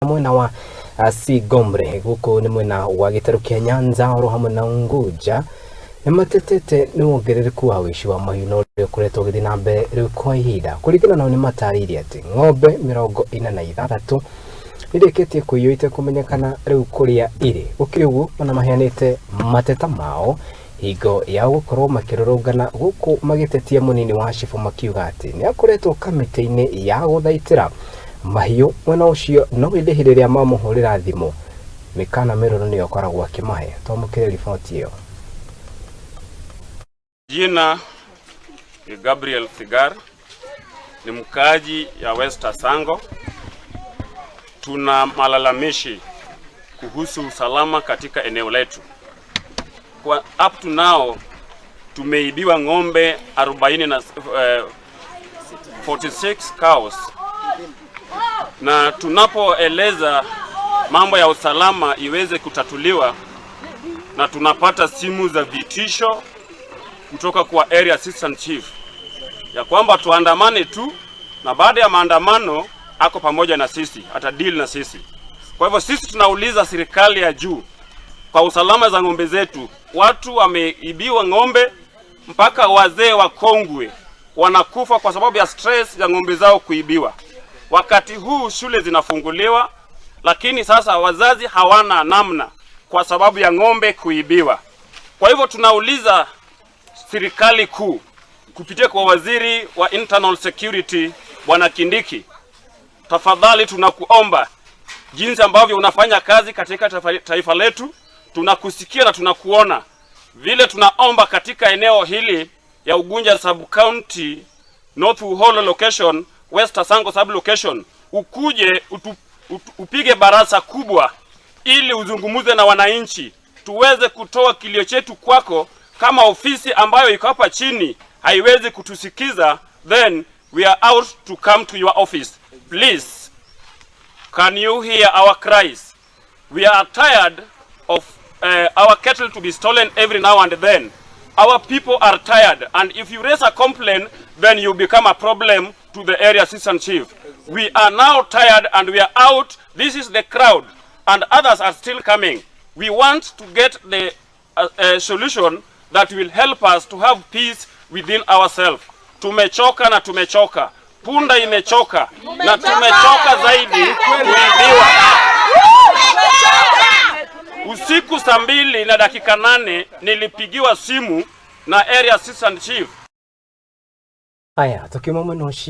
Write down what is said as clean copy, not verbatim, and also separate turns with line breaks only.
mwena wa sigomre guko ni mwena wa gitaru kia Nyanza oro hamwe na Ungunja matetete ni wongererki wa weici wa mahiu no rekuretwo githi na mbere riu kwa ihinda kurigana nao ni mataririe ati ngombe 46 nireketie kuiyuite kumenyekana riu kuria iri gukiri uguo ona mahianite mateta mao higo ya gukorwo makirurugana guku magitetie munini wa cifu makiuga ati ni akoretwo kamiti-ini ya guthaitira Mahiu mwena ucio no indihiriria mamuhurira thimu mikana miruru ni okoragwo akimahe twamukire riboti iyo.
Jina ni Gabriel Figar, ni mkaji ya West Asango. Tuna malalamishi kuhusu usalama katika eneo letu. Kwa up to now tumeibiwa ngombe 46 cows. Na tunapoeleza mambo ya usalama iweze kutatuliwa na tunapata simu za vitisho kutoka kwa area assistant chief ya kwamba tuandamane tu, na baada ya maandamano ako pamoja na sisi, atadeal na sisi. Kwa hivyo sisi tunauliza serikali ya juu kwa usalama za ngombe zetu. Watu wameibiwa ngombe, mpaka wazee wakongwe wanakufa kwa sababu ya stress ya ngombe zao kuibiwa. Wakati huu shule zinafunguliwa, lakini sasa wazazi hawana namna kwa sababu ya ngombe kuibiwa. Kwa hivyo tunauliza serikali kuu kupitia kwa waziri wa internal security Bwana Kindiki, tafadhali tunakuomba jinsi ambavyo unafanya kazi katika taifa letu, tunakusikia na tunakuona. Vile tunaomba katika eneo hili ya Ungunja sub county, North Uholo location, West Asango sub location, ukuje upige barasa kubwa ili uzungumuze na wananchi, tuweze kutoa kilio chetu kwako. Kama ofisi ambayo iko hapa chini haiwezi kutusikiza, then we are out to come to your office. Please, can you hear our cries? We are tired of our cattle to be stolen every now and then. Our people are tired, and if you raise a complaint, then you become a problem to the area assistant chief. We are now tired and we are out. This is the crowd, and others are still coming. We want to get the solution that will help us to have peace within ourselves. Tumechoka na tumechoka. Punda imechoka na tumechoka zaidi kuibiwa. Usiku 2:08 nilipigiwa simu na area assistant chief.
Aya, tukimama